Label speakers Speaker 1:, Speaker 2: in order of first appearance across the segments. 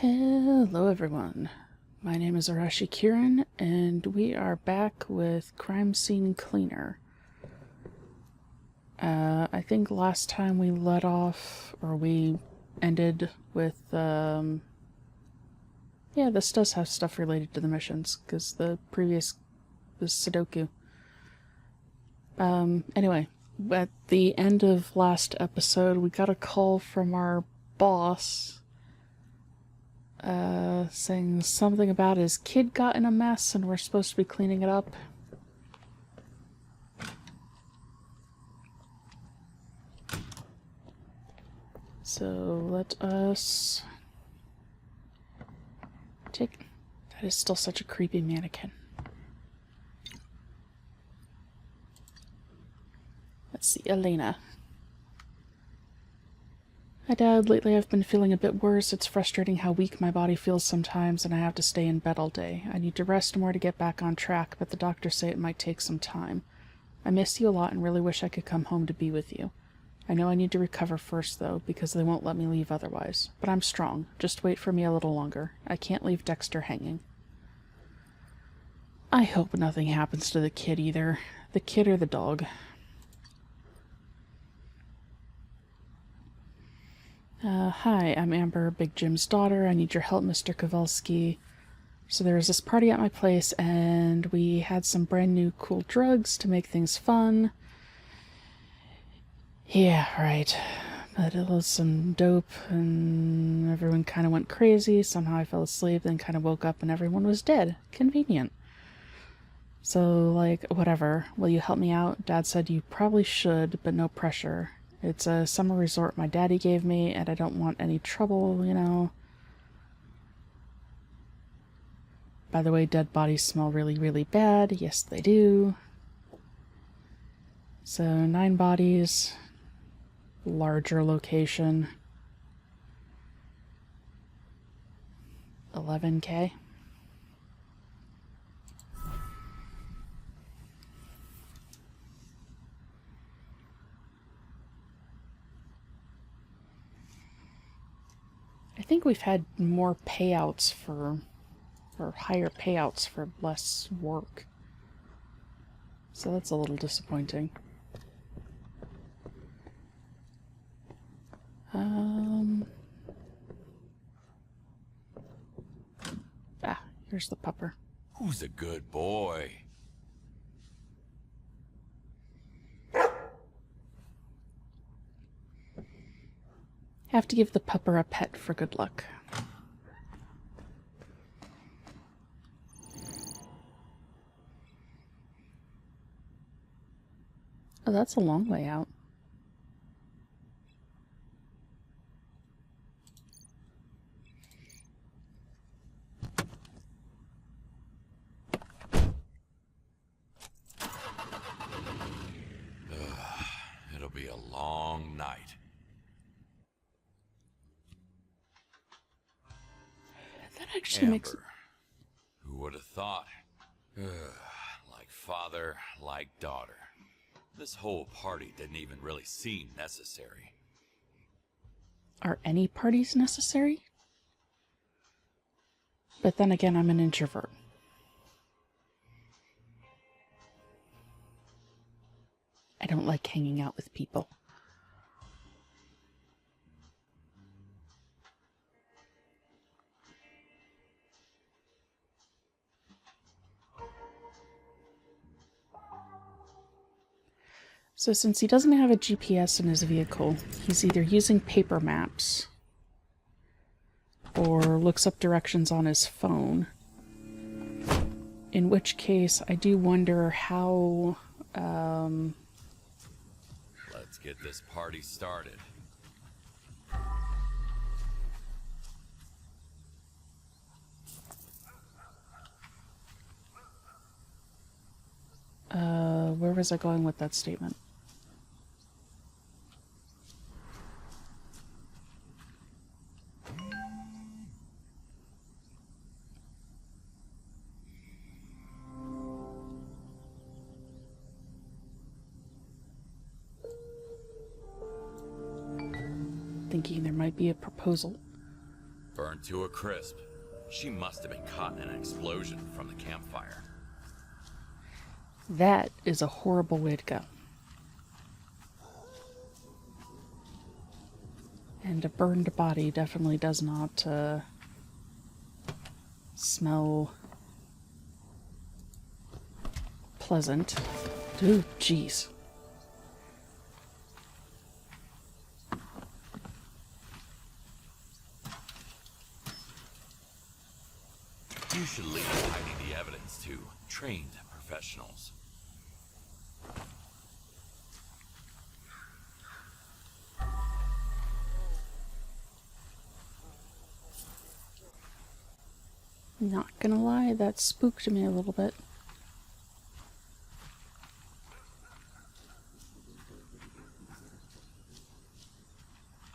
Speaker 1: Hello everyone, my name is Arashi Kiran, and we are back with Crime Scene Cleaner. I think last time we let off, or we ended with, yeah, this does have stuff related to the missions, because the previous was Sudoku. Anyway, at the end of last episode, we got a call from our boss, saying something about his kid got in a mess and we're supposed to be cleaning it up. So let us take... That is still such a creepy mannequin. Let's see, Elena. Hi Dad, lately I've been feeling a bit worse. It's frustrating how weak my body feels sometimes and I have to stay in bed all day. I need to rest more to get back on track, but the doctors say it might take some time. I miss you a lot and really wish I could come home to be with you. I know I need to recover first though, because they won't let me leave otherwise. But I'm strong. Just wait for me a little longer. I can't leave Dexter hanging. I hope nothing happens to the kid either. The kid or the dog. Hi, I'm Amber, Big Jim's daughter. I need your help, Mr. Kowalski. So there was this party at my place, and we had some brand new cool drugs to make things fun. Yeah, right. But it was some dope, and everyone kind of went crazy. Somehow I fell asleep, then kind of woke up, and everyone was dead. Convenient. So, like, whatever. Will you help me out? Dad said you probably should, but no pressure. It's a summer resort my daddy gave me, and I don't want any trouble, you know. By the way, dead bodies smell really, really bad. Yes, they do. So, 9 bodies. Larger location. 11K. I think we've had more payouts for, or higher payouts for less work. So that's a little disappointing. Here's the pupper.
Speaker 2: Who's a good boy?
Speaker 1: Have to give the pupper a pet for good luck. Oh, that's a long way out.
Speaker 2: It'll be a long night.
Speaker 1: That actually
Speaker 2: Amber.
Speaker 1: makes...
Speaker 2: Who would have thought? Like father, like daughter. This whole party didn't even really seem necessary.
Speaker 1: Are any parties necessary? But then again, I'm an introvert. I don't like hanging out with people. So since he doesn't have a GPS in his vehicle, he's either using paper maps or looks up directions on his phone. In which case, I do wonder how...
Speaker 2: Let's get this party started.
Speaker 1: where was I going with that statement? Thinking there might be a proposal.
Speaker 2: For Burnt to a crisp. She must have been caught in an explosion from the campfire.
Speaker 1: That is a horrible way to go. And a burned body definitely does not smell pleasant. Ooh, jeez.
Speaker 2: You should leave hiding the evidence to trained professionals.
Speaker 1: Not gonna lie, that spooked me a little bit.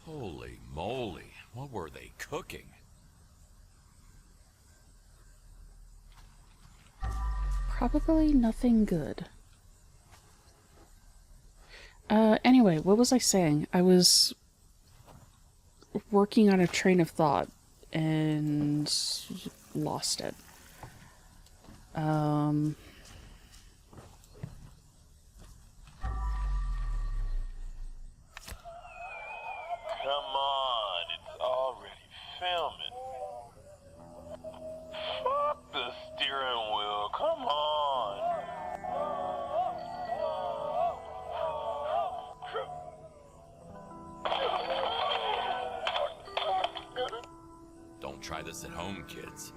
Speaker 2: Holy moly, what were they cooking?
Speaker 1: Probably nothing good. Anyway, what was I saying? I was working on a train of thought and lost it.
Speaker 3: Come on, it's already filming. Fuck the steering wheel, come on.
Speaker 2: Don't try this at home, kids.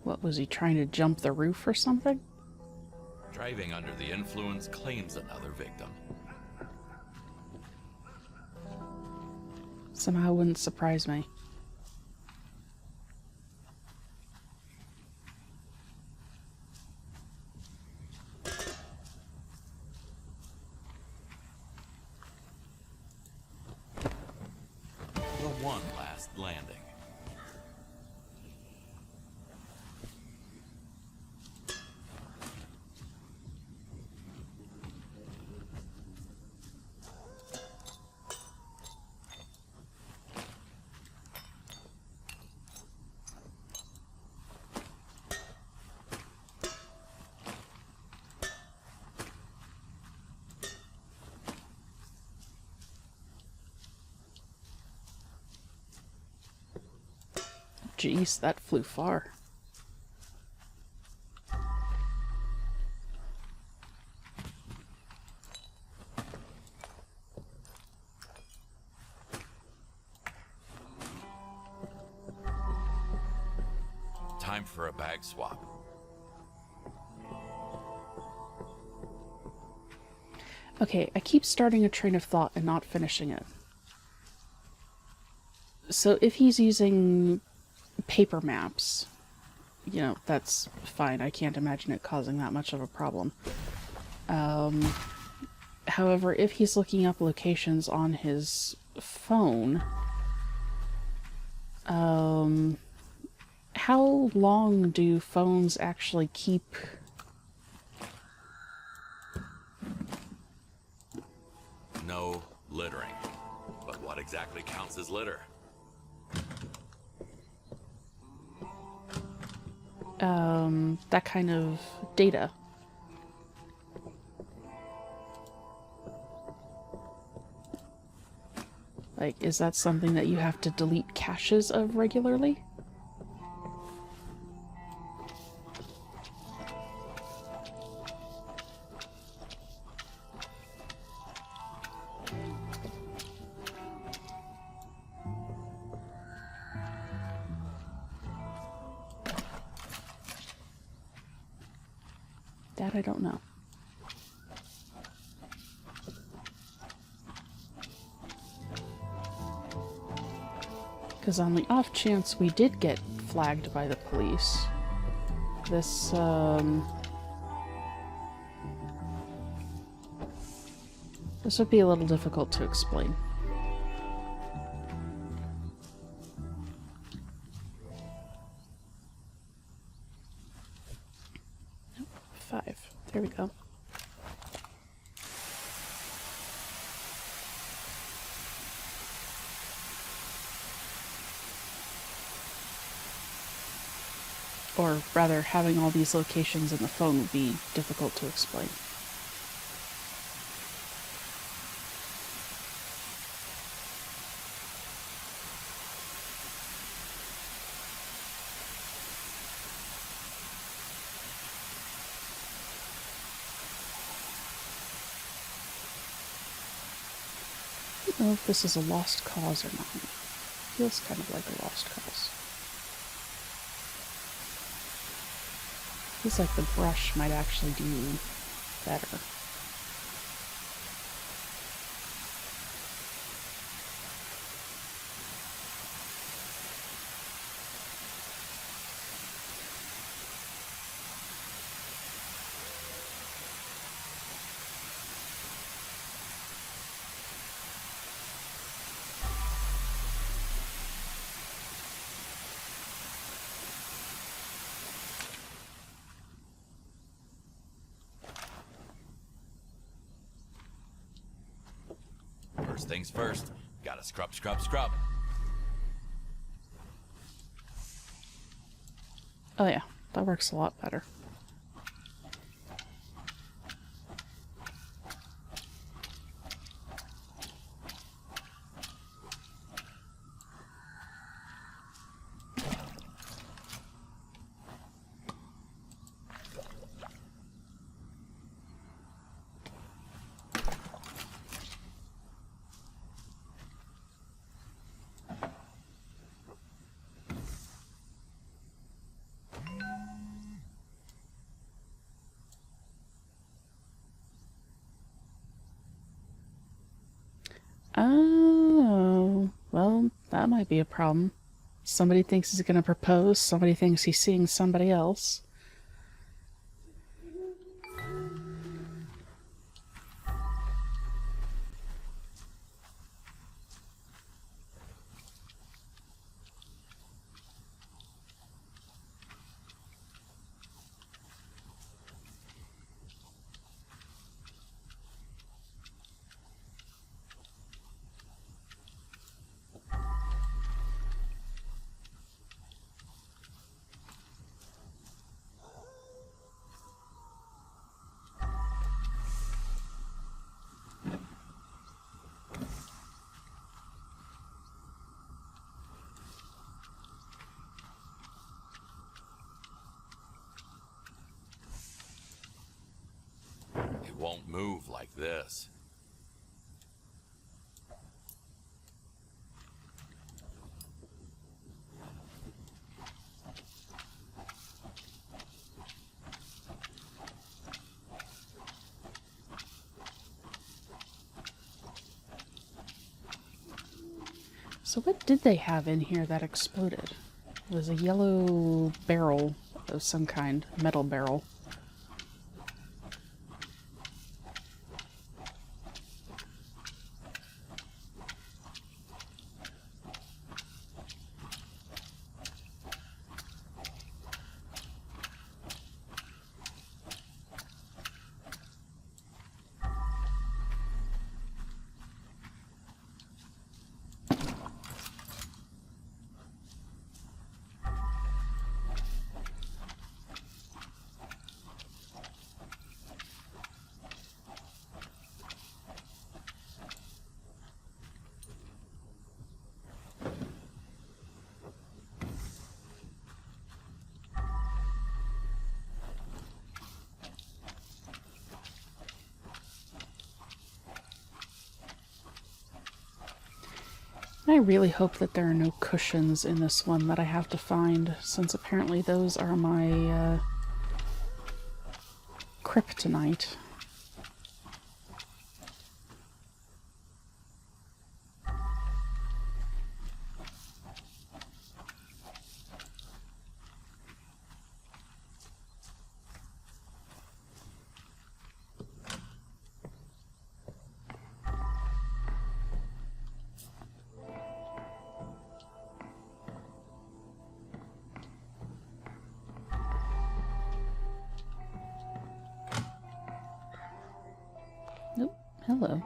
Speaker 1: What, was he trying to jump the roof or something?
Speaker 2: Driving under the influence claims another victim.
Speaker 1: Somehow wouldn't surprise me.
Speaker 2: The one last landing.
Speaker 1: Jeez, that flew far.
Speaker 2: Time for a bag swap.
Speaker 1: Okay, I keep starting a train of thought and not finishing it. So if he's using paper maps, you know, that's fine. I can't imagine it causing that much of a problem. However, if he's looking up locations on his phone, how long do phones actually keep...
Speaker 2: No littering. But what exactly counts as litter?
Speaker 1: that kind of data? Like, is that something that you have to delete caches of regularly? That I don't know. Because on the off chance we did get flagged by the police, this would be a little difficult to explain. Nope, 5. There we go. Or rather, having all these locations in the phone would be difficult to explain. I don't know if this is a lost cause or not. Feels kind of like a lost cause. Feels like the brush might actually do better.
Speaker 2: First things first, gotta scrub, scrub, scrub.
Speaker 1: Oh yeah, that works a lot better. Oh, well, that might be a problem. Somebody thinks he's gonna propose, somebody thinks he's seeing somebody else.
Speaker 2: It won't move like this.
Speaker 1: So what did they have in here that exploded? It was a yellow barrel of some kind, metal barrel. I really hope that there are no cushions in this one that I have to find, since apparently those are my kryptonite. Nope. Hello.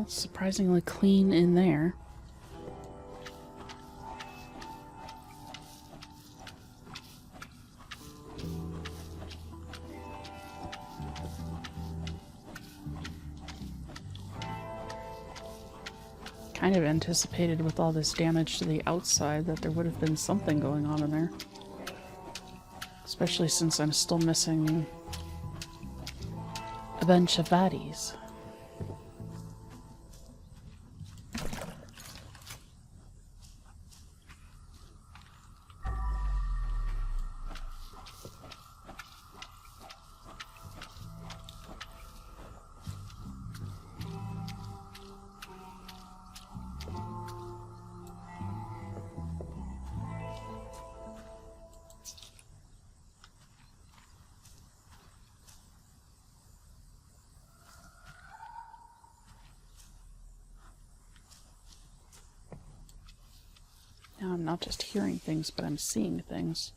Speaker 1: surprisingly clean in there. Kind of anticipated with all this damage to the outside that there would have been something going on in there. Especially since I'm still missing a bunch of bodies. Now I'm not just hearing things, but I'm seeing things.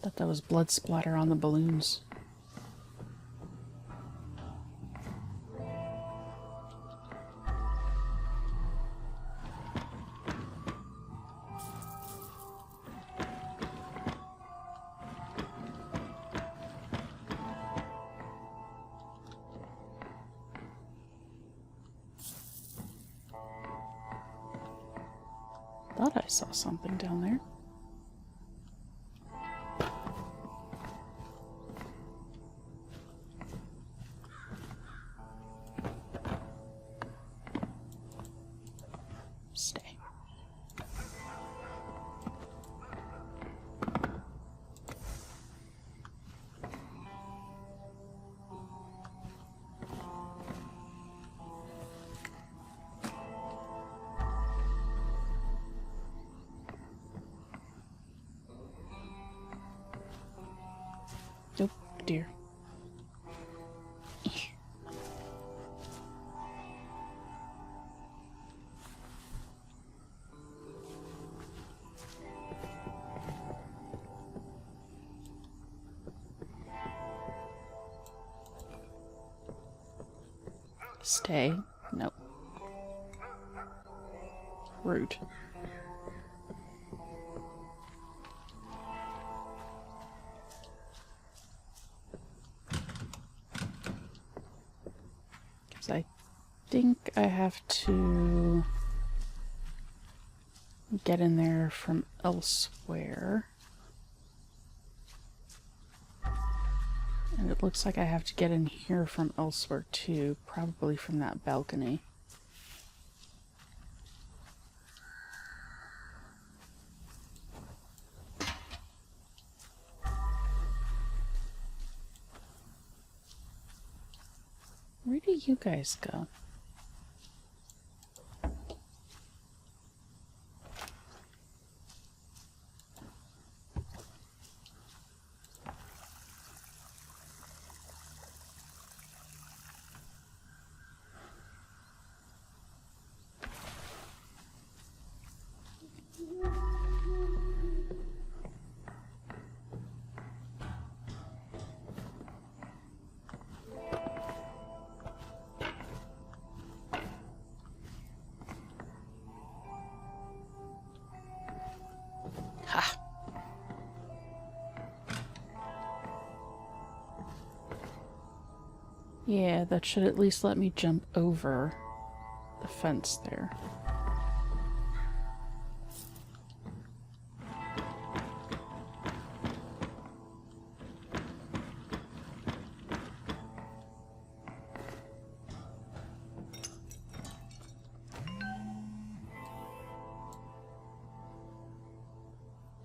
Speaker 1: Thought that was blood splatter on the balloons. Thought I saw something down there. Stay. Oh dear. Stay. Nope. Rude. Because I think I have to get in there from elsewhere. And it looks like I have to get in here from elsewhere too, probably from that balcony. Where do you guys go? Ha! Yeah, that should at least let me jump over the fence there.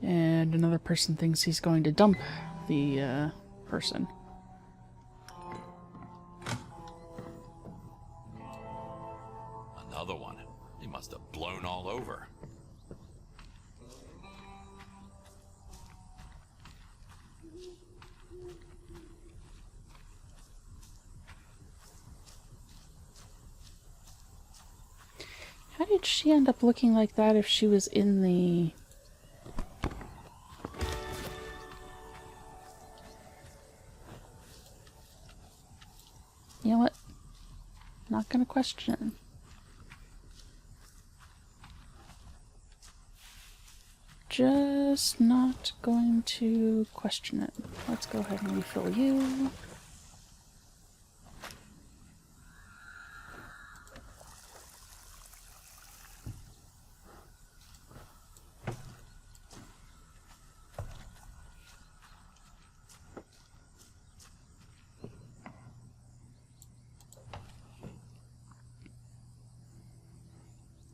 Speaker 1: And another person thinks he's going to dump the person.
Speaker 2: Another one. He must have blown all over.
Speaker 1: did she end up looking like that if she was in the... You know what? Not gonna question it. Just not going to question it. Let's go ahead and refill you.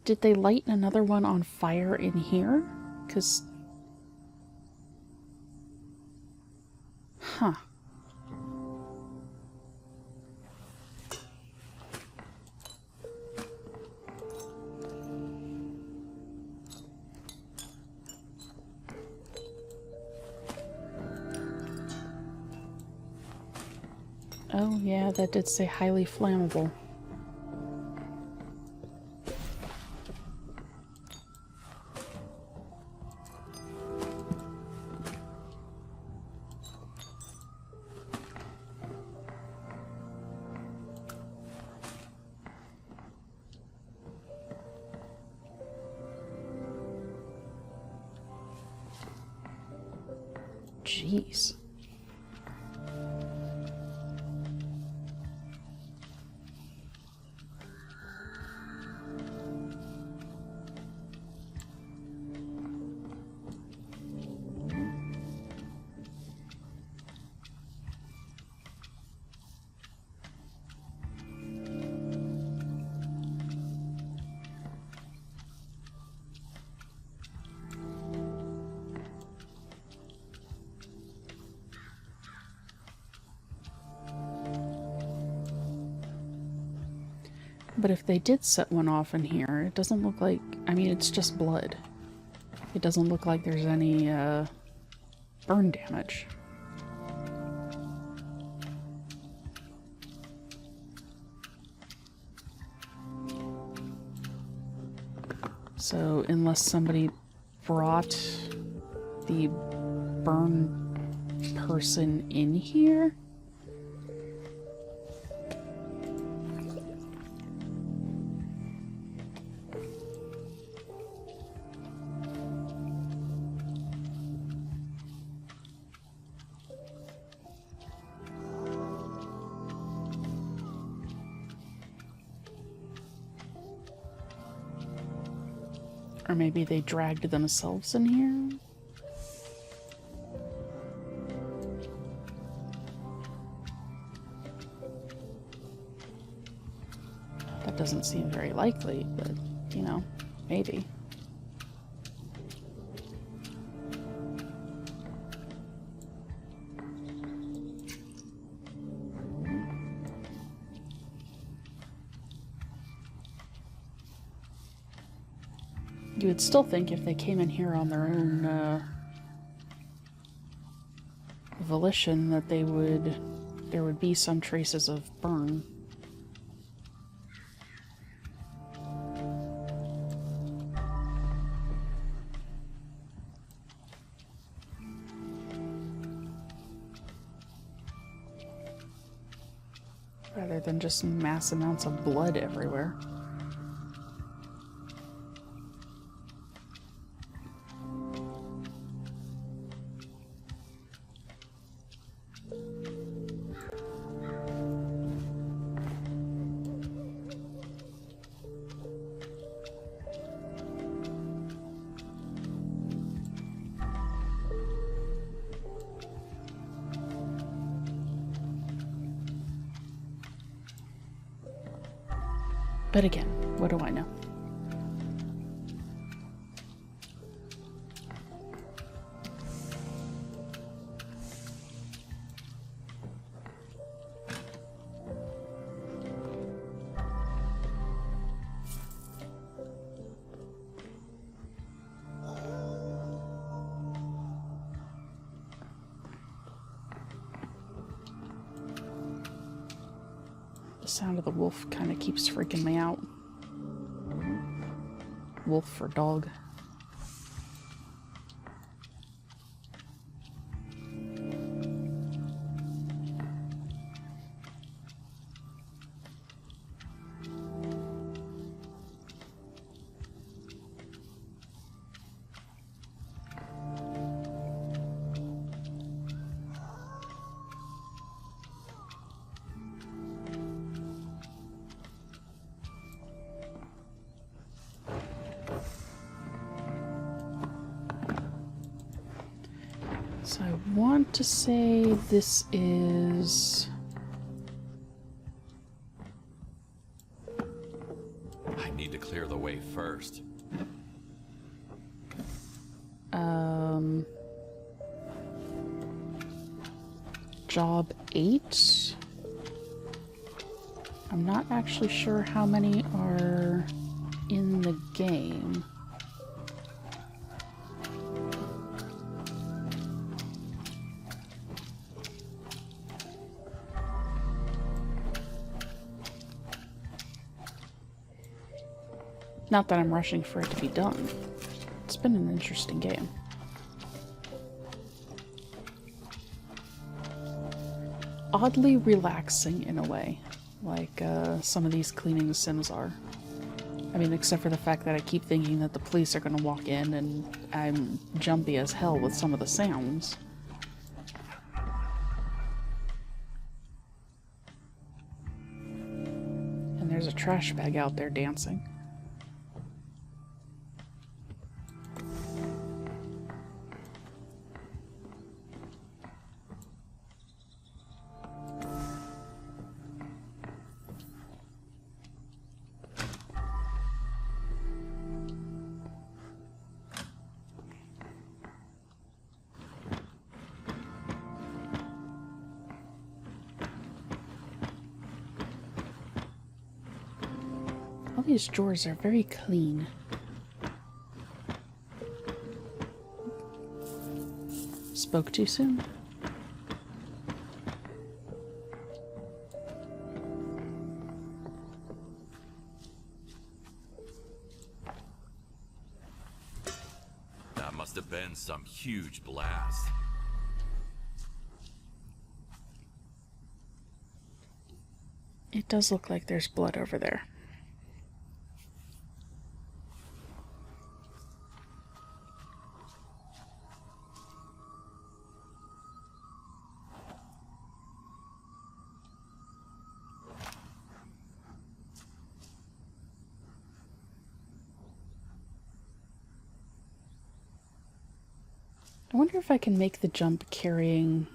Speaker 1: Did they light another one on fire in here? Because... Huh. Oh yeah, that did say highly flammable. Jeez. But if they did set one off in here, it doesn't look like... I mean, it's just blood. It doesn't look like there's any, burn damage. So, unless somebody brought the burn person in here... Or maybe they dragged themselves in here? That doesn't seem very likely, but, you know, maybe. You would still think if they came in here on their own volition that there would be some traces of burn. Rather than just mass amounts of blood everywhere. But again, what do I know? The sound of the wolf kind of keeps freaking me out. wolf for dog. So I want to say this is...
Speaker 2: I need to clear the way first.
Speaker 1: Job 8. I'm not actually sure how many are in the game. Not that I'm rushing for it to be done. It's been an interesting game. Oddly relaxing in a way, like some of these cleaning sims are. I mean, except for the fact that I keep thinking that the police are going to walk in and I'm jumpy as hell with some of the sounds. And there's a trash bag out there dancing. All these drawers are very clean. Spoke too soon?
Speaker 2: That must have been some huge blast.
Speaker 1: It does look like there's blood over there. I wonder if I can make the jump carrying...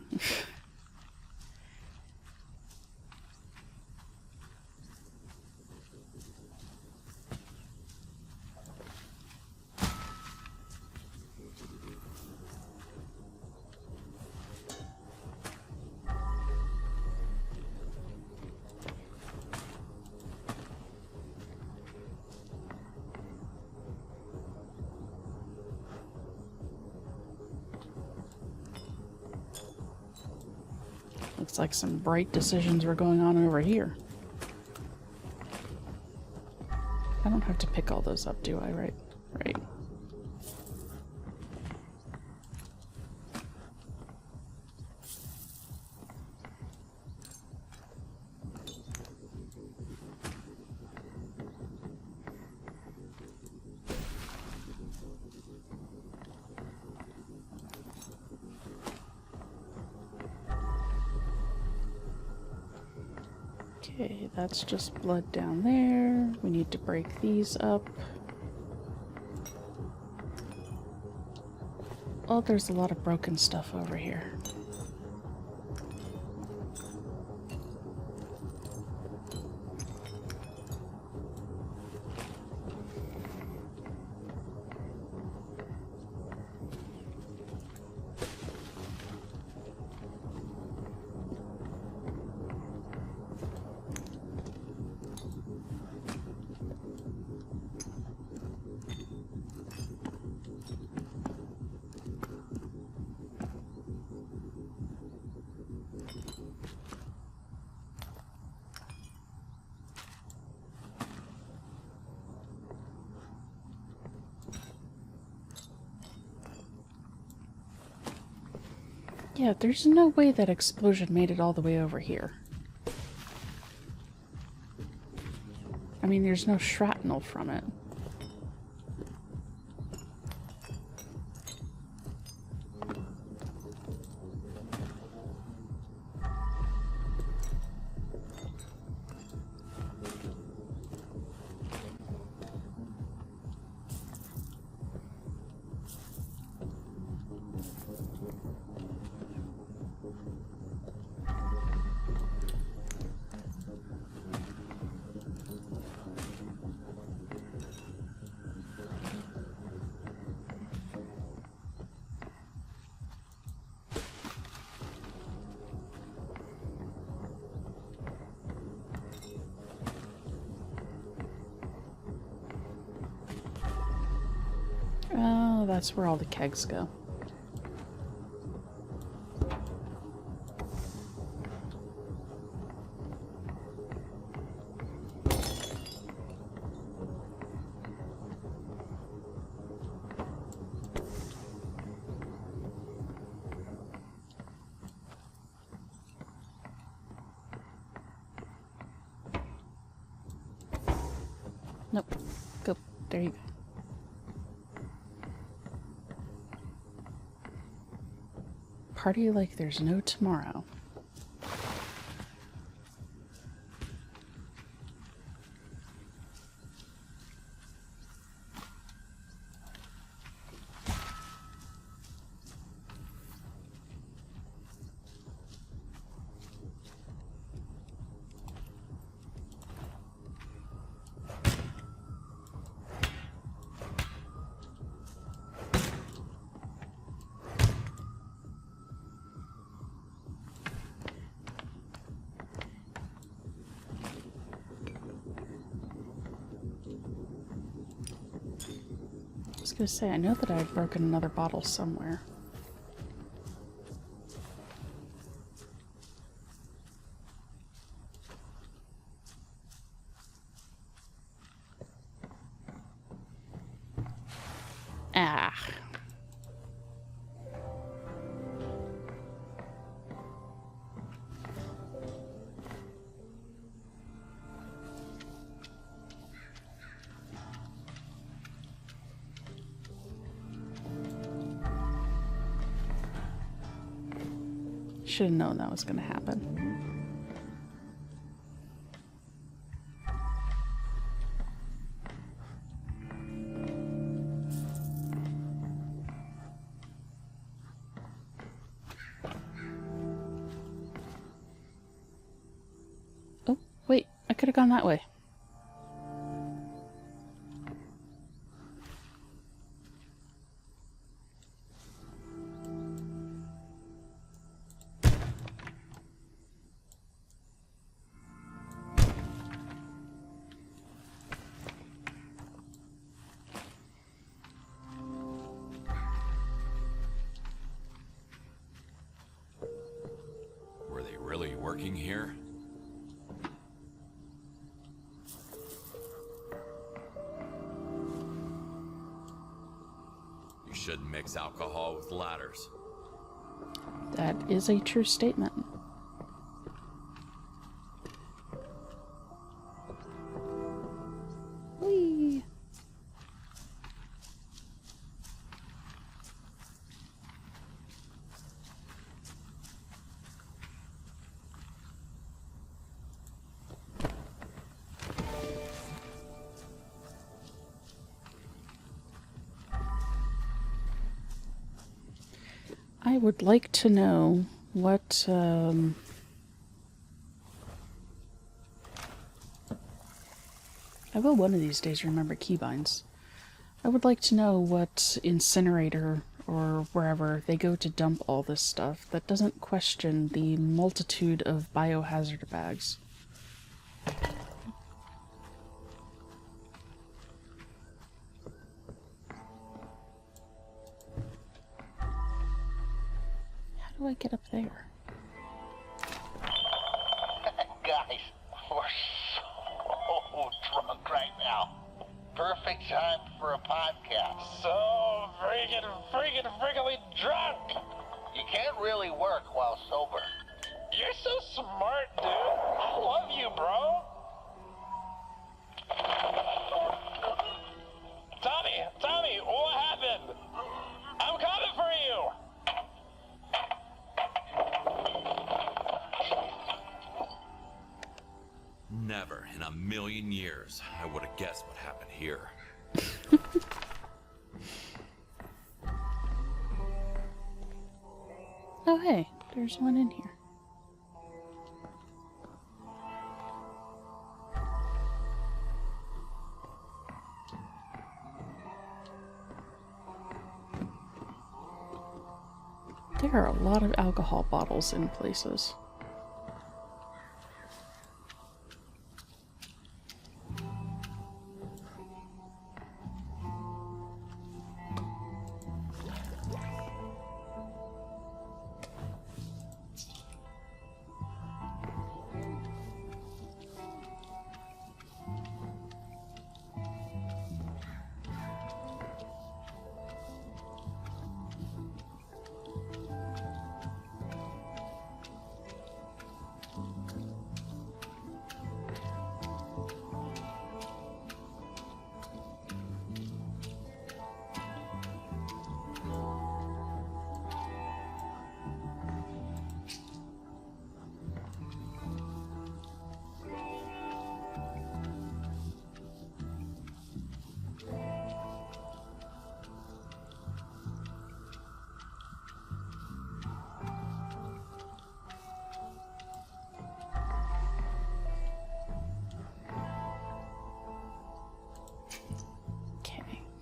Speaker 1: Looks like some bright decisions were going on over here. I don't have to pick all those up, do I? Right. Right. Okay, that's just blood down there. We need to break these up. Oh, there's a lot of broken stuff over here. Yeah, there's no way that explosion made it all the way over here. I mean, there's no shrapnel from it. Oh, that's where all the kegs go. Nope. Go. There you go. Party like there's no tomorrow. I was gonna say, I know that I had broken another bottle somewhere. Ah. Should have known that was going to happen. Oh, wait, I could have gone that way.
Speaker 2: Were they really working here? You shouldn't mix alcohol with ladders.
Speaker 1: That is a true statement. Whee! I would like to know what, I will one of these days remember keybinds. I would like to know what incinerator or wherever they go to dump all this stuff that doesn't question the multitude of biohazard bags. How do I get up there?
Speaker 3: Guys, we're so drunk right now. Perfect time for a podcast. So freaking, freakily drunk. You can't really work while sober. You're so smart, dude. I love you, bro. Tommy, what happened? I'm coming for you.
Speaker 2: Never in a million years I would have guessed what happened here.
Speaker 1: Oh hey, there's one in here. There are a lot of alcohol bottles in places.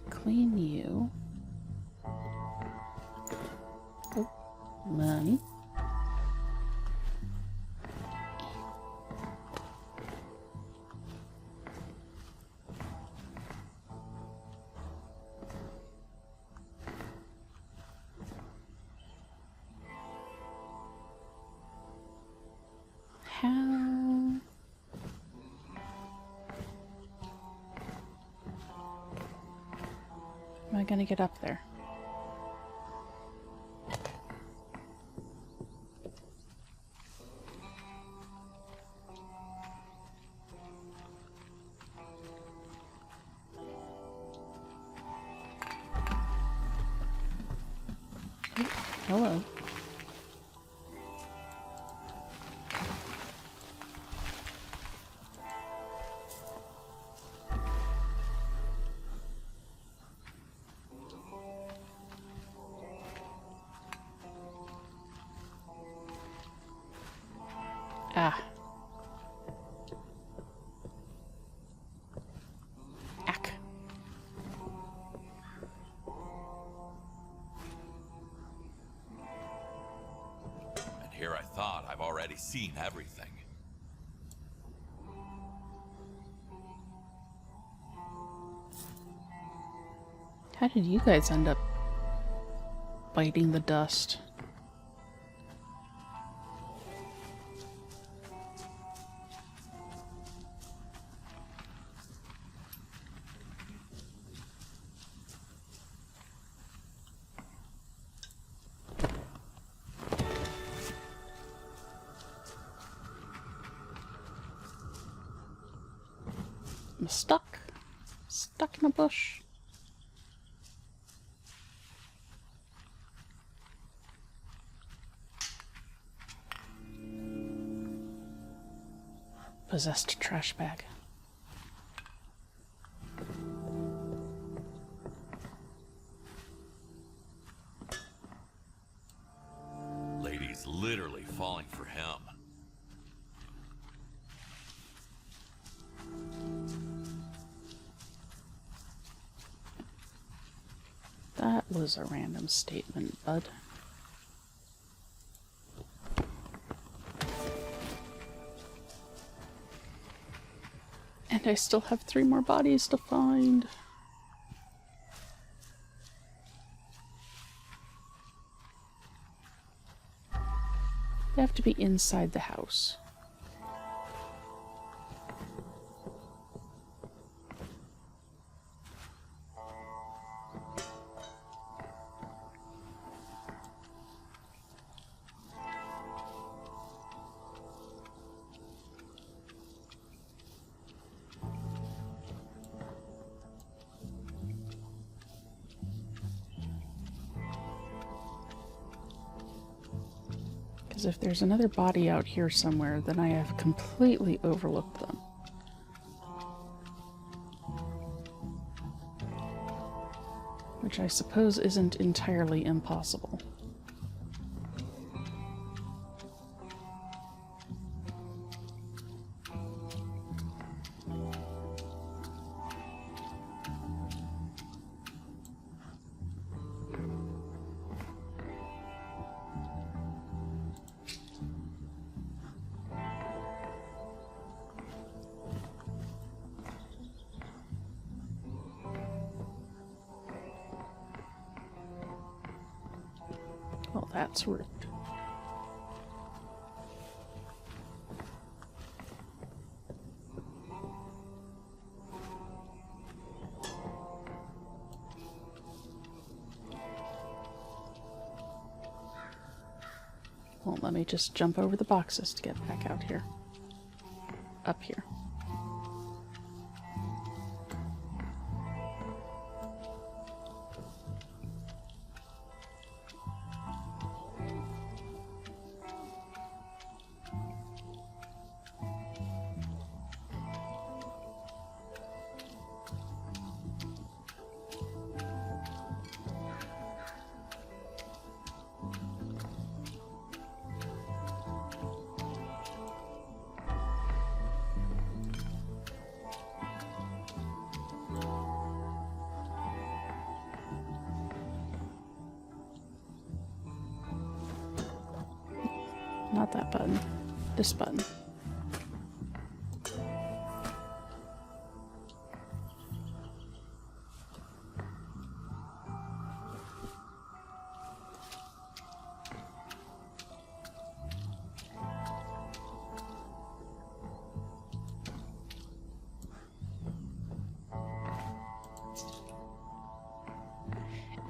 Speaker 1: Clean you. Oh, money. How? Am I gonna get up there? Oh, hello. Ah. Ack.
Speaker 2: And here I thought I've already seen everything.
Speaker 1: How did you guys end up biting the dust? I'm stuck. Stuck in a bush. Possessed trash bag.
Speaker 2: Lady's literally falling for him.
Speaker 1: That was a random statement, bud. And I still have 3 more bodies to find. They have to be inside the house. Because if there's another body out here somewhere, then I have completely overlooked them. Which I suppose isn't entirely impossible. Well, that's rude. Well, let me just jump over the boxes to get back out here. Up here. Not that button. This button.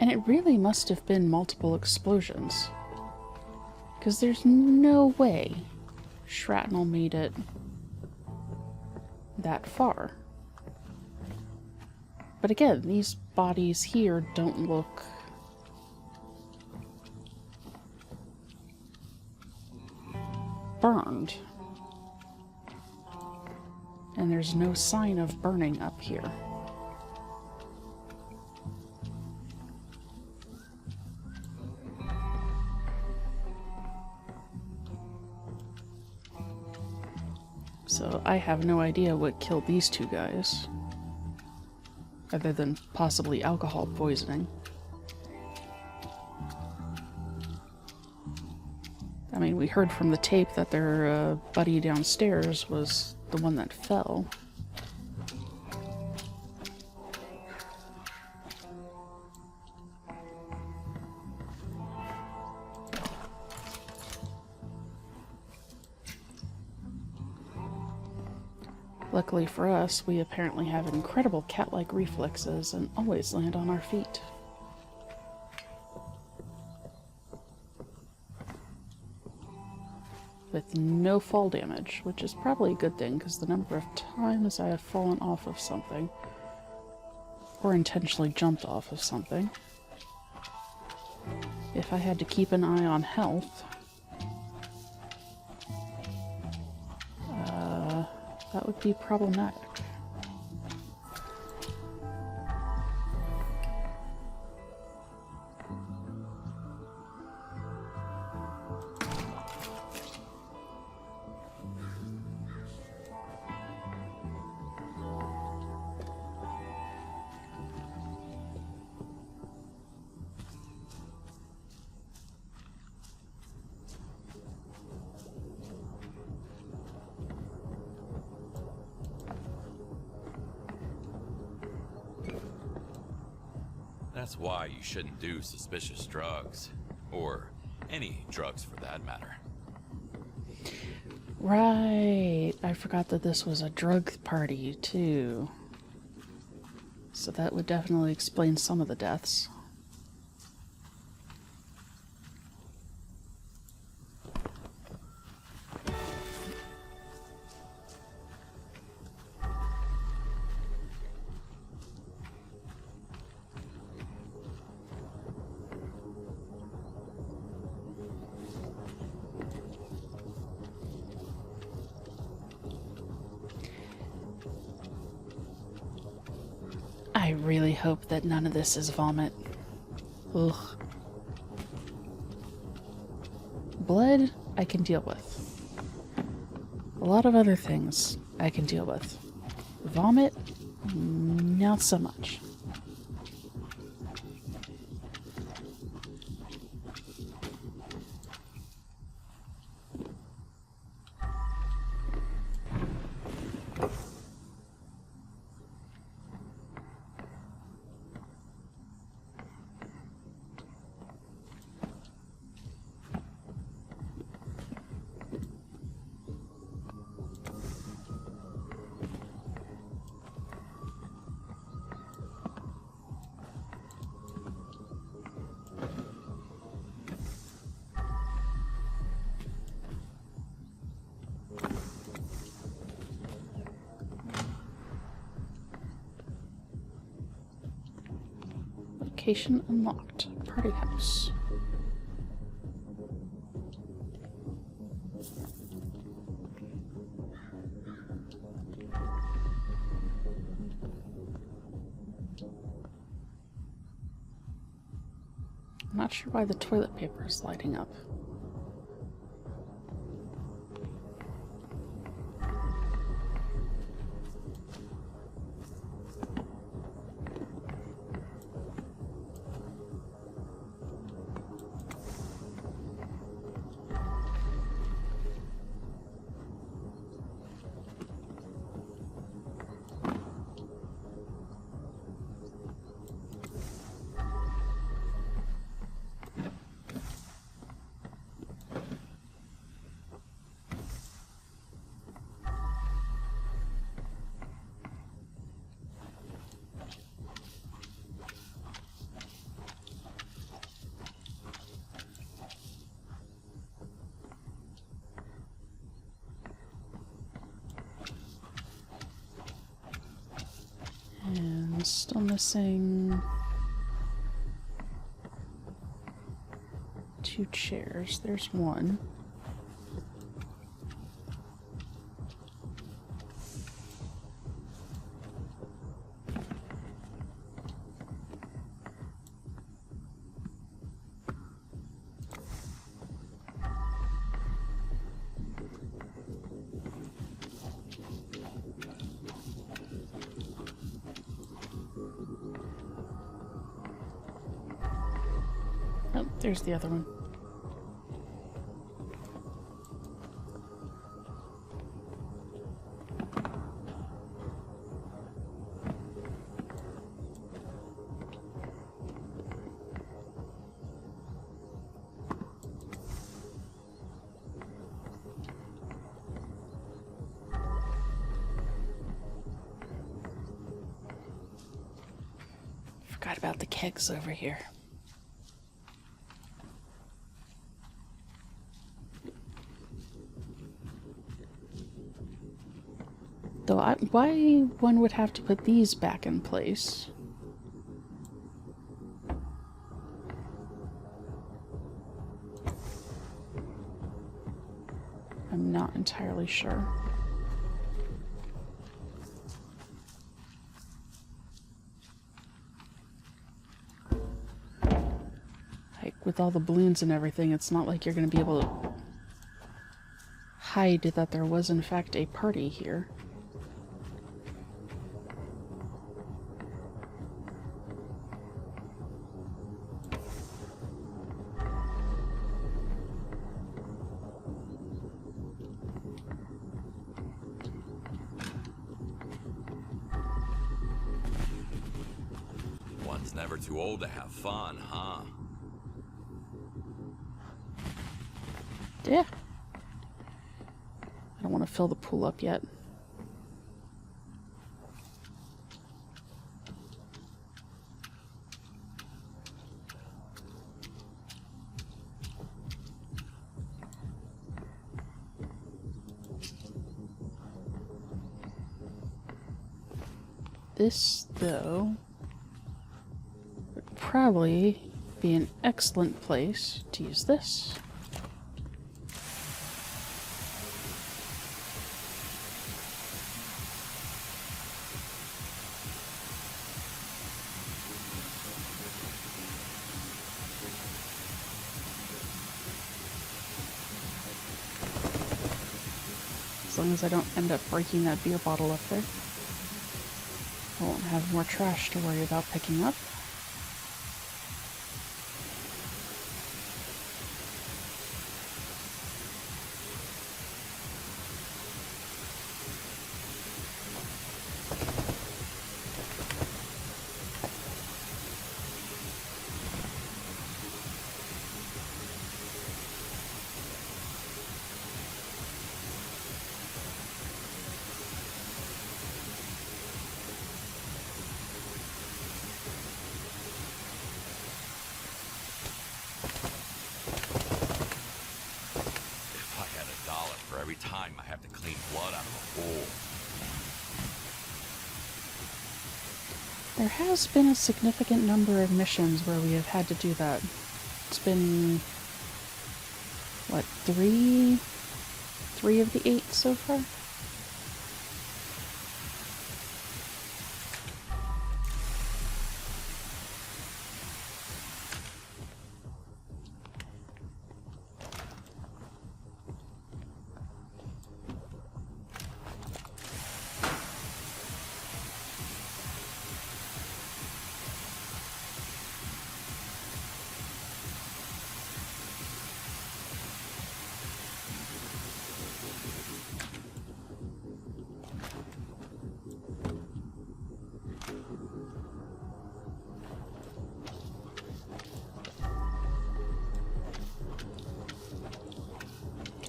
Speaker 1: And it really must have been multiple explosions. Because there's no way shrapnel made it that far. But again, these bodies here don't look burned. And there's no sign of burning up here. So I have no idea what killed these two guys, other than possibly alcohol poisoning. I mean, we heard from the tape that their buddy downstairs was the one that fell. Luckily for us, we apparently have incredible cat-like reflexes and always land on our feet. With no fall damage, which is probably a good thing because the number of times I have fallen off of something, or intentionally jumped off of something, if I had to keep an eye on health, that would be problematic.
Speaker 2: That's why you shouldn't do suspicious drugs. Or any drugs for that matter.
Speaker 1: Right. I forgot that this was a drug party, too. So that would definitely explain some of the deaths. I really hope that none of this is vomit. Ugh. Blood, I can deal with. A lot of other things I can deal with. Vomit, not so much. Location unlocked. Party house. I'm not sure why the toilet paper is lighting up. And still missing 2 chairs. There's one. Oh, there's the other one. Forgot about the kegs over here. Though why one would have to put these back in place? I'm not entirely sure. Like, with all the balloons and everything, it's not like you're going to be able to hide that there was in fact a party here.
Speaker 2: One's never too old to have fun, huh?
Speaker 1: Yeah. I don't want to fill the pool up yet. This, though, would probably be an excellent place to use this. long as I don't end up breaking that beer bottle up there. I won't have more trash to worry about picking up.
Speaker 2: If I had $1 for every time I have to clean blood out of a hole.
Speaker 1: There has been a significant number of missions where we have had to do that. It's been, what, three of the 8 so far?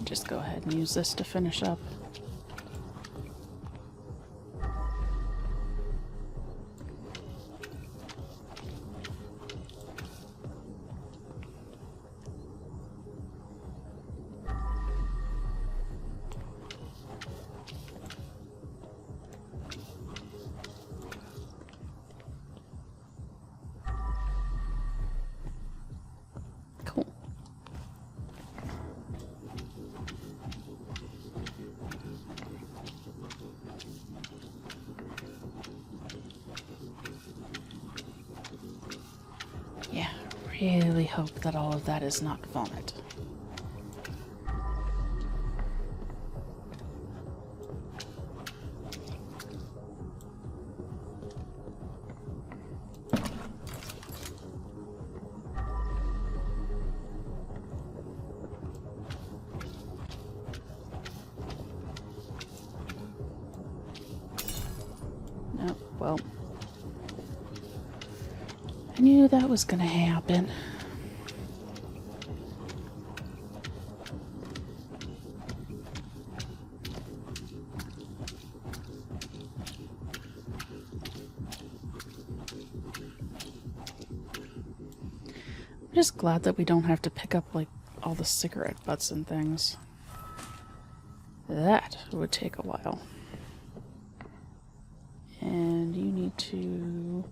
Speaker 1: Just go ahead and use this to finish up. Cool. Yeah, really hope that all of that is not vomit. Oh, well. I knew that was gonna happen. I'm just glad that we don't have to pick up, like, all the cigarette butts and things. That would take a while. And you need to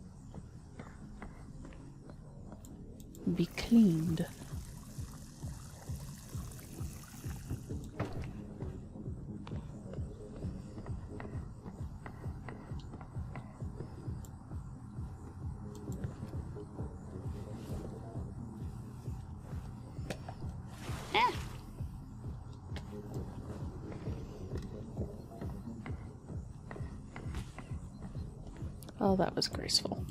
Speaker 1: be cleaned. Oh, that was graceful.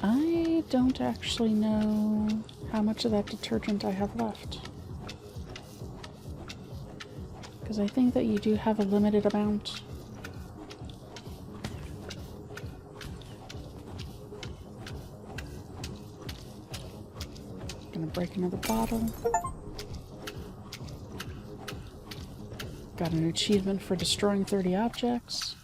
Speaker 1: I don't actually know how much of that detergent I have left. Because I think that you do have a limited amount. Gonna break another bottle. Got an achievement for destroying 30 objects.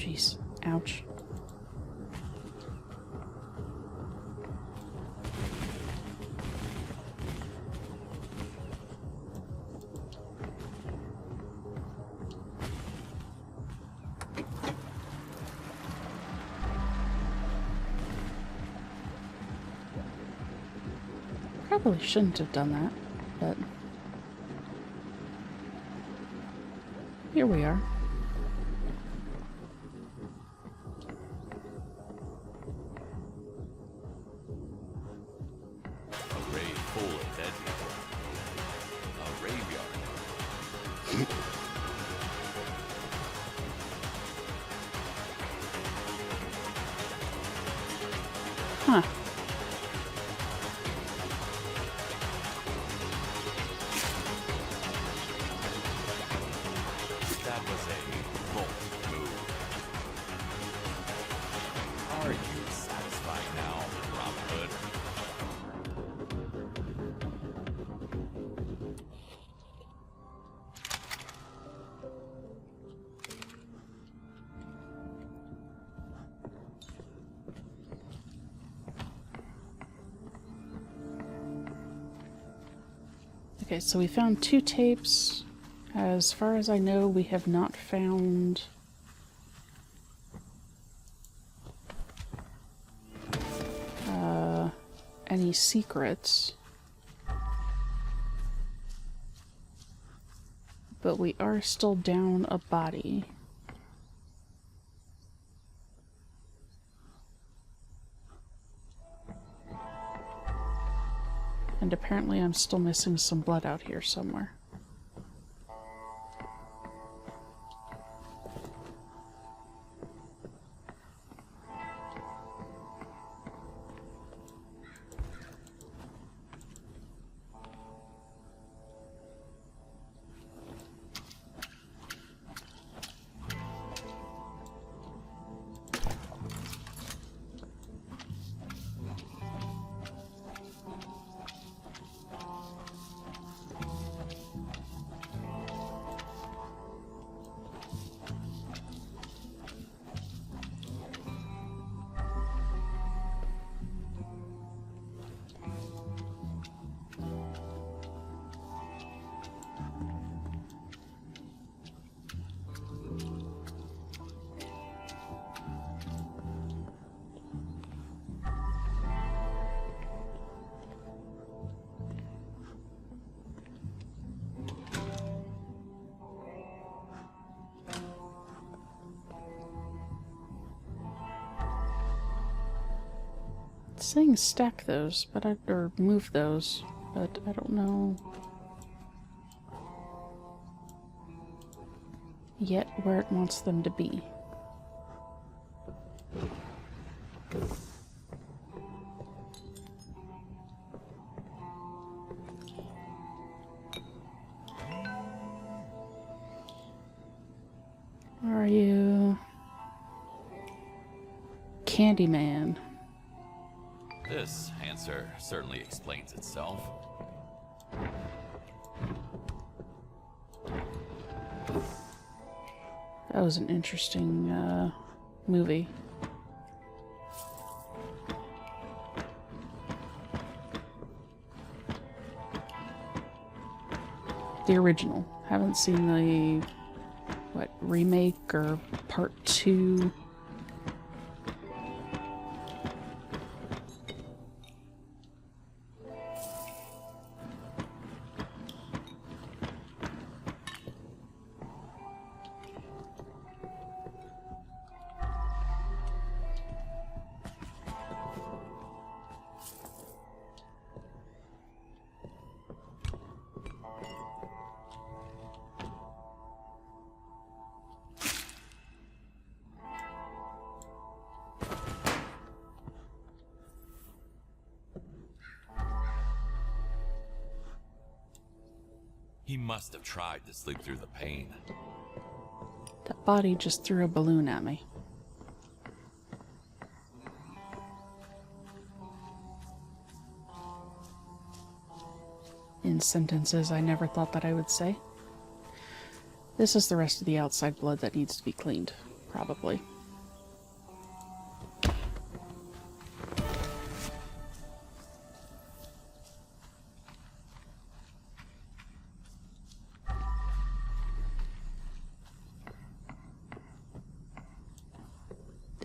Speaker 1: Jeez. Ouch. Probably shouldn't have done that, but here we are.
Speaker 2: A raid full of dead people. A graveyard.
Speaker 1: Huh.
Speaker 2: That was a bold move. Are you satisfied now, Robin Hood?
Speaker 1: Okay, so we found 2 tapes. As far as I know, we have not found any secrets. But we are still down a body. And apparently I'm still missing some blood out here somewhere. It's saying stack those, but or move those, but I don't know yet where it wants them to be. Where are you? Candyman.
Speaker 2: This answer certainly explains itself.
Speaker 1: That was an interesting movie. The original. Haven't seen the, what, remake or part 2.
Speaker 2: He must have tried to sleep through the pain.
Speaker 1: That body just threw a balloon at me. In sentences I never thought that I would say. This is the rest of the outside blood that needs to be cleaned. Probably.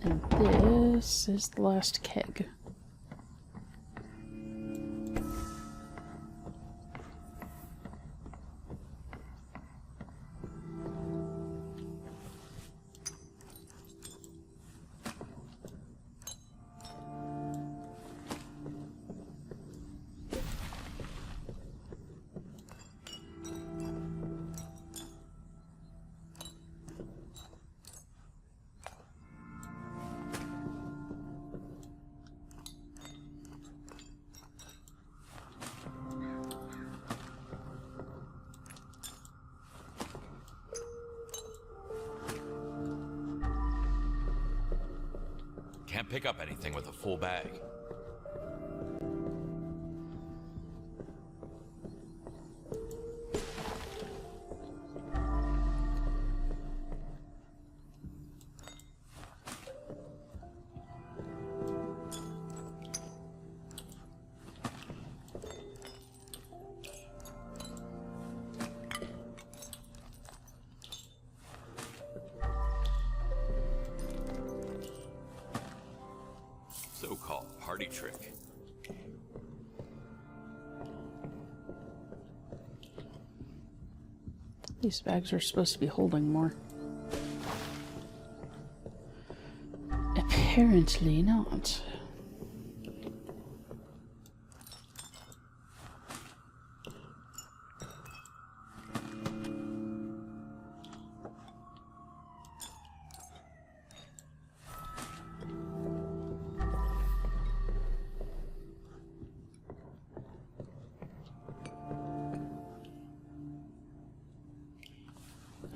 Speaker 1: And this is the last keg.
Speaker 2: Can't pick up anything with a full bag. So-called party trick.
Speaker 1: These bags are supposed to be holding more. Apparently not.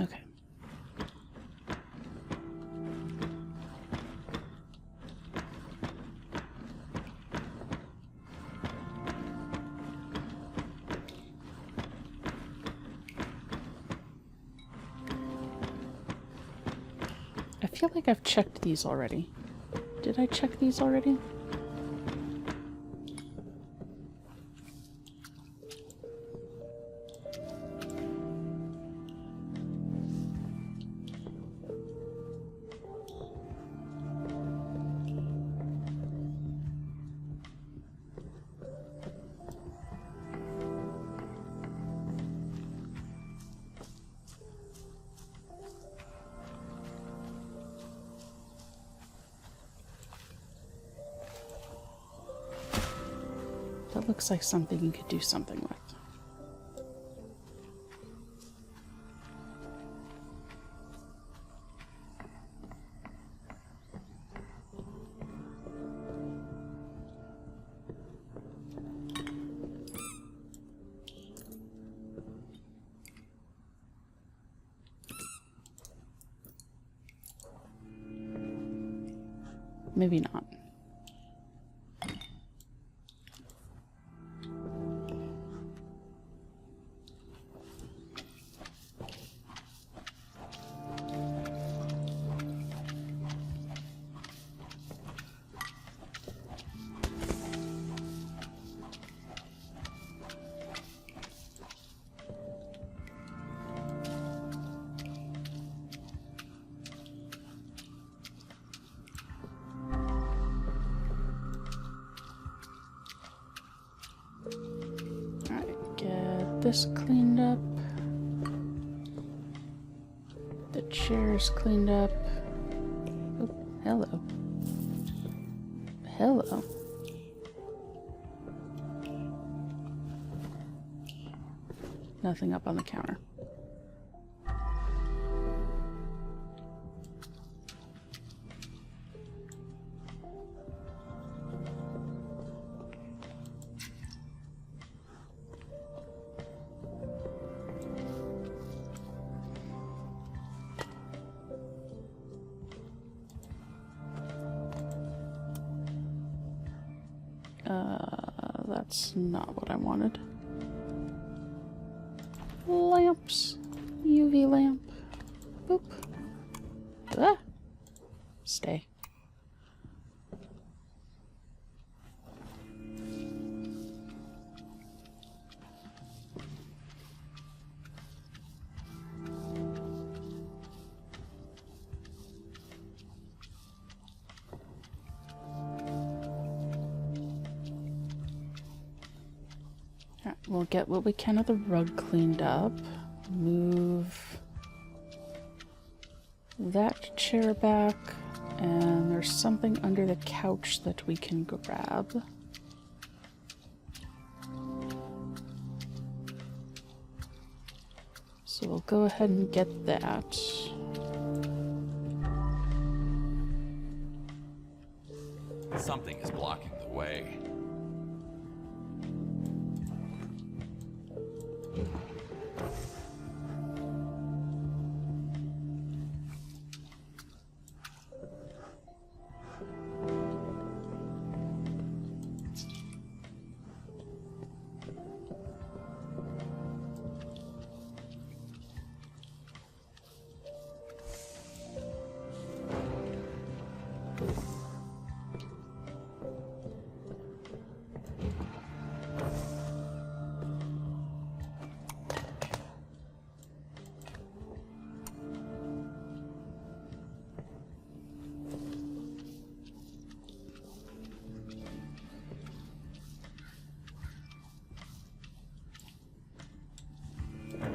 Speaker 1: Okay. I feel like I've checked these already. Did I check these already? That looks like something you could do something with. Maybe not. This cleaned up. The chair's cleaned up. Oh, hello. Hello. Nothing up on the counter. That's not what I wanted. Lamps. UV lamp. Boop. Ah! Stay. Alright, we'll get what we can of the rug cleaned up. Move that chair back, and there's something under the couch that we can grab. So we'll go ahead and get that.
Speaker 2: Something is blocking the way.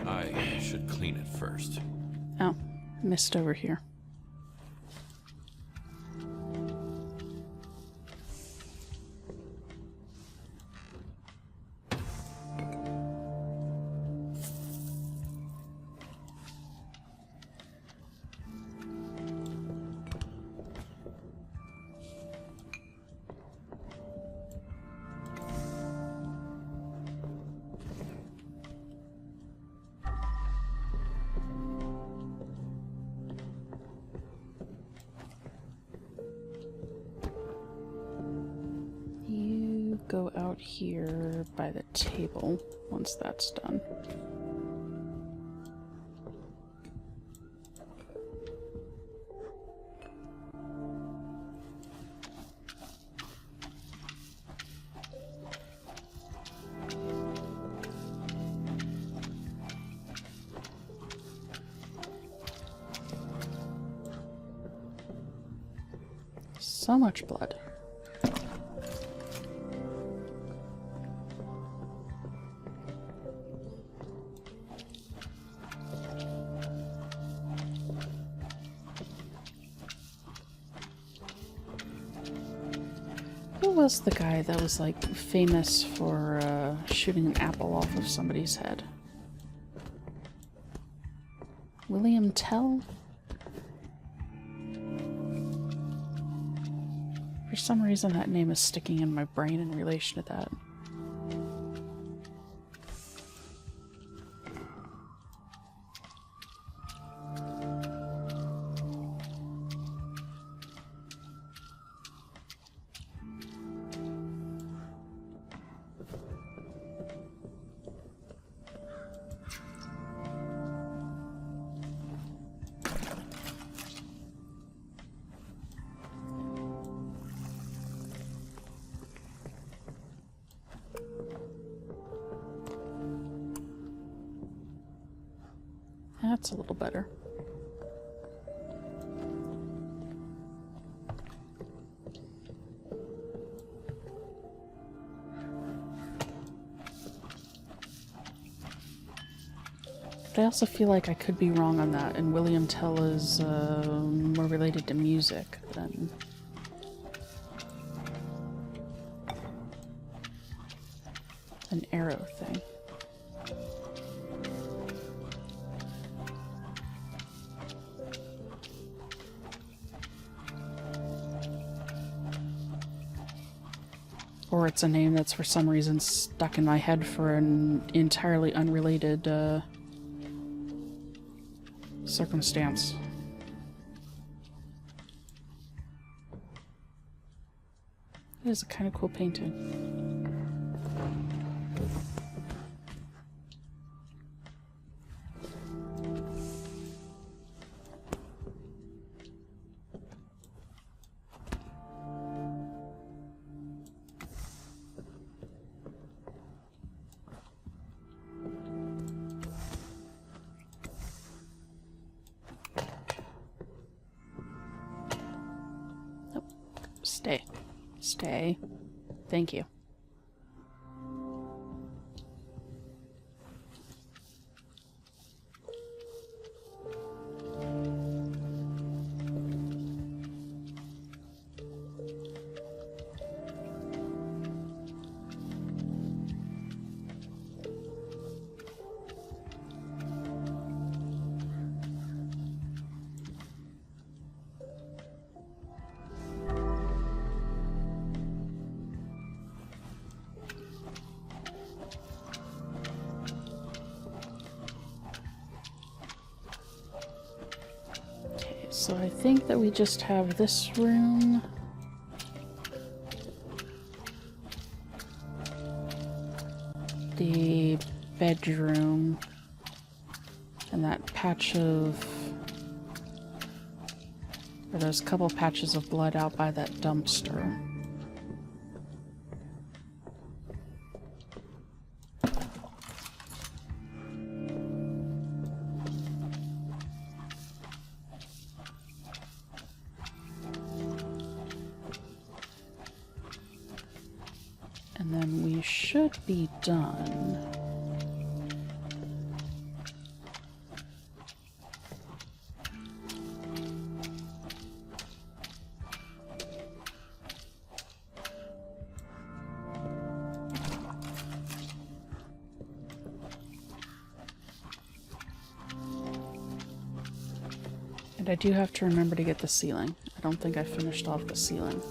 Speaker 2: I should clean it first.
Speaker 1: Oh, missed over here. Go out here by the table once that's done. So much blood. Who was the guy that was like famous for shooting an apple off of somebody's head? William Tell? For some reason that name is sticking in my brain in relation to that. That's a little better. But I also feel like I could be wrong on that, and William Tell is more related to music than an arrow thing. Or it's a name that's for some reason stuck in my head for an entirely unrelated circumstance. It is a kind of cool painting. Stay. Stay. Thank you. So I think that we just have this room. The bedroom. And that patch of... or those couple patches of blood out by that dumpster. And then we should be done. And I do have to remember to get the ceiling. I don't think I finished off the ceiling.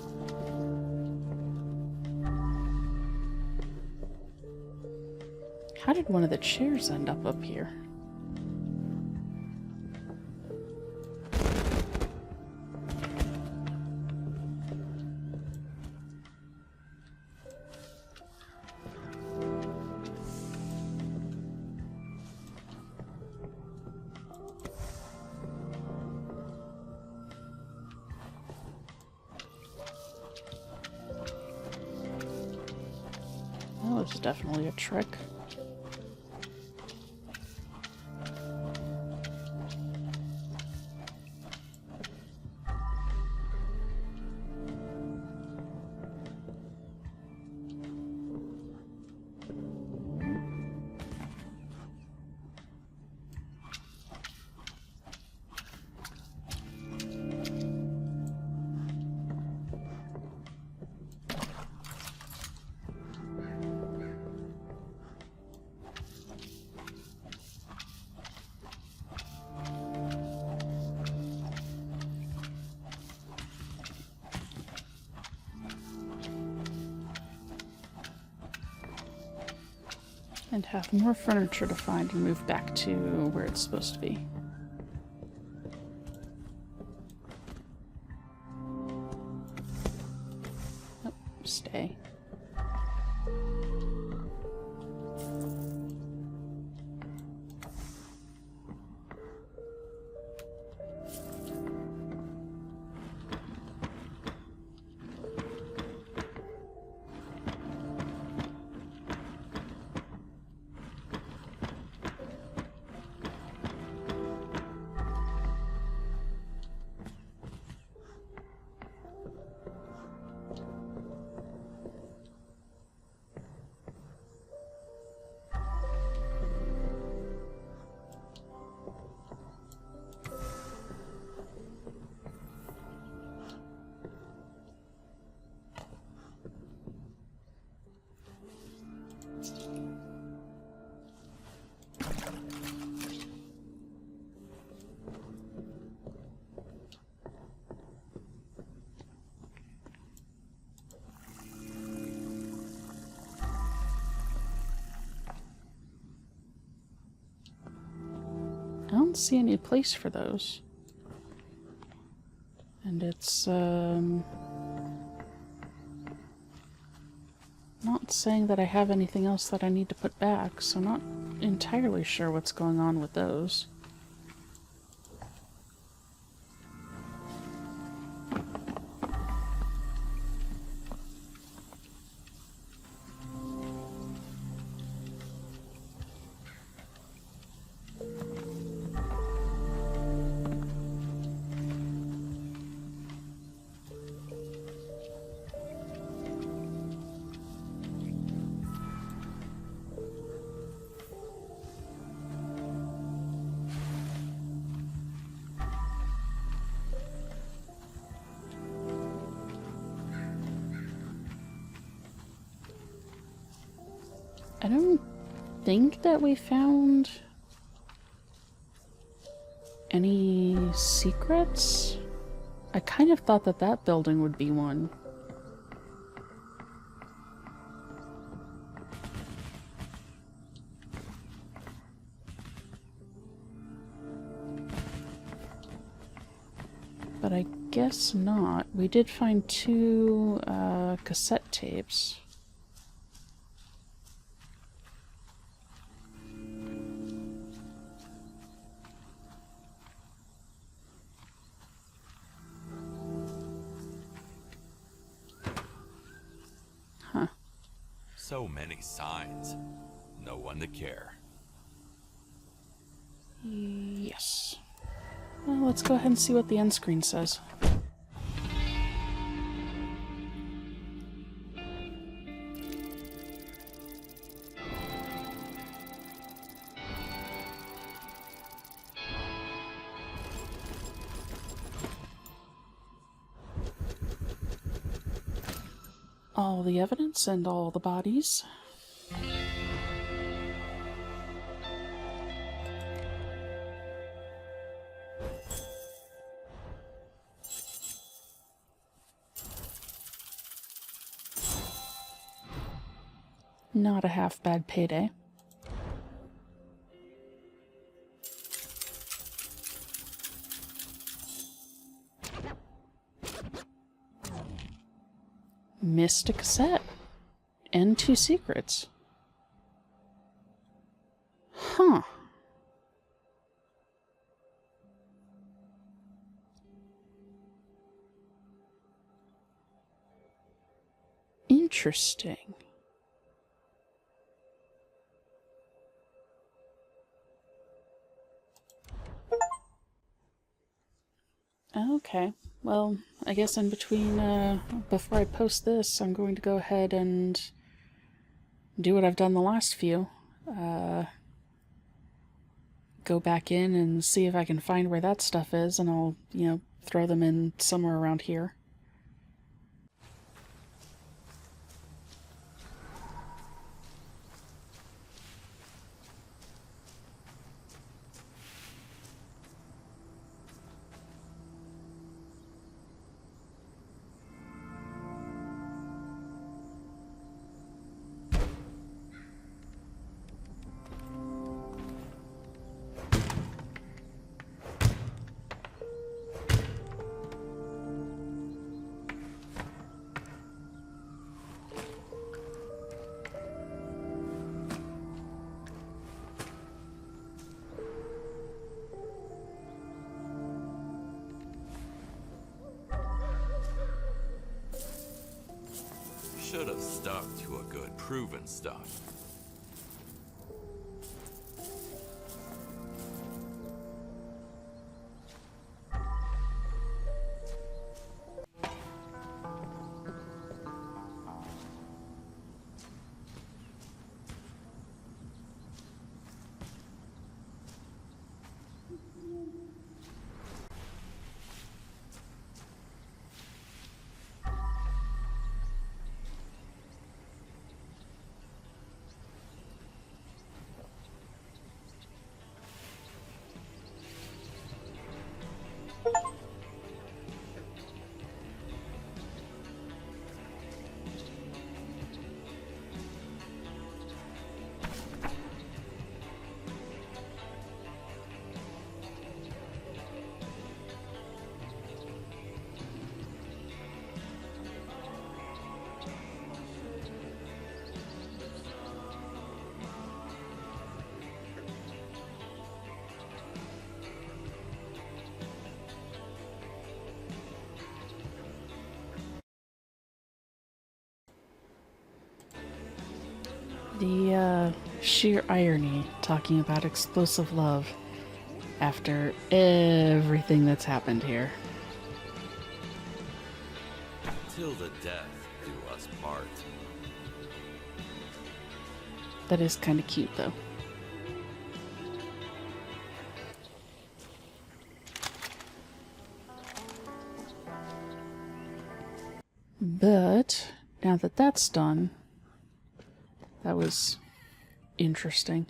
Speaker 1: How did one of the chairs end up here? That was definitely a trick. And have more furniture to find and move back to where it's supposed to be. Oh, stay. I don't see any place for those. And it's, not saying that I have anything else that I need to put back, so I'm not entirely sure what's going on with those. I don't think that we found any secrets. I kind of thought that that building would be one. But I guess not. We did find 2 cassette tapes. Huh.
Speaker 2: So many signs. No one to care.
Speaker 1: Yes. Well, let's go ahead and see what the end screen says. All the evidence and all the bodies. Not a half-bad payday. Missed a cassette. And 2 secrets. Huh. Interesting. Okay, well, I guess in between, before I post this, I'm going to go ahead and do what I've done the last few. Go back in and see if I can find where that stuff is, and I'll, throw them in somewhere around here.
Speaker 2: Should have stuck to a good proven stuff.
Speaker 1: The sheer irony talking about explosive love after everything that's happened here.
Speaker 2: Till the death do us part.
Speaker 1: That is kind of cute, though. But now that that's done, that was interesting.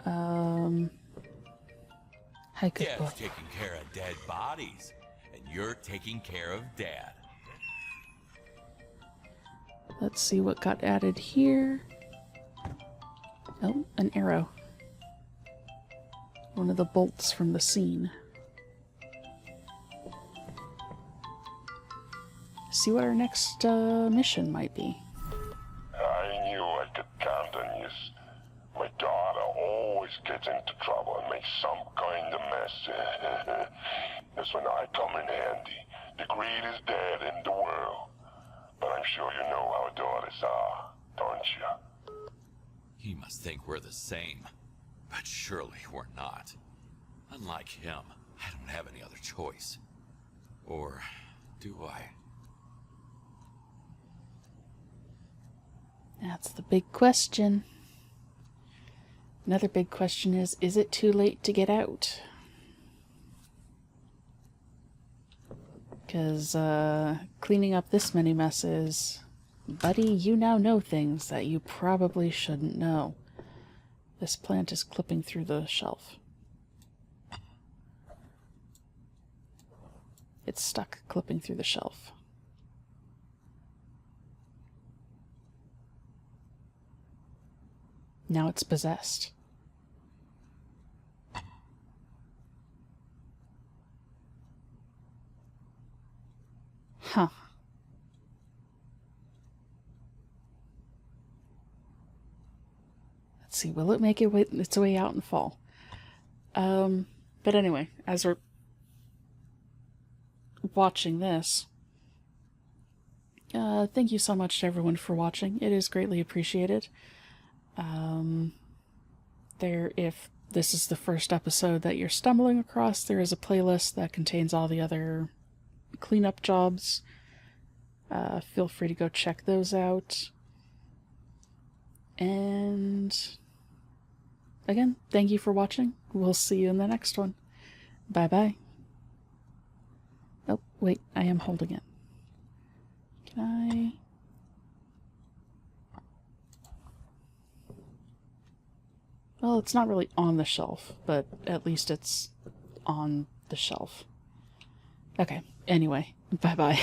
Speaker 1: Hi, good boy.
Speaker 2: Dad's taking care of dead bodies, and you're taking care of Dad.
Speaker 1: Let's see what got added here. Oh, an arrow. One of the bolts from the scene. See what our next mission might be.
Speaker 4: I knew I could count on you. My daughter always gets into trouble and makes some kind of mess. That's when I come in handy. The greatest dad in the world. But I'm sure you know how daughters are, don't you?
Speaker 2: He must think we're the same, but surely we're not. Unlike him, I don't have any other choice. Or do I?
Speaker 1: That's the big question. Another big question is it too late to get out? Because cleaning up this many messes, buddy, you now know things that you probably shouldn't know. This plant is clipping through the shelf. It's stuck clipping through the shelf. Now it's possessed. Huh. Let's see, will it make its way out and fall? But anyway, as we're watching this, thank you so much to everyone for watching. It is greatly appreciated. If this is the first episode that you're stumbling across, there is a playlist that contains all the other cleanup jobs. Feel free to go check those out. And again, thank you for watching. We'll see you in the next one. Bye bye. Oh, wait, I am holding it. Can I? Well, it's not really on the shelf, but at least it's on the shelf. Okay, anyway, bye-bye.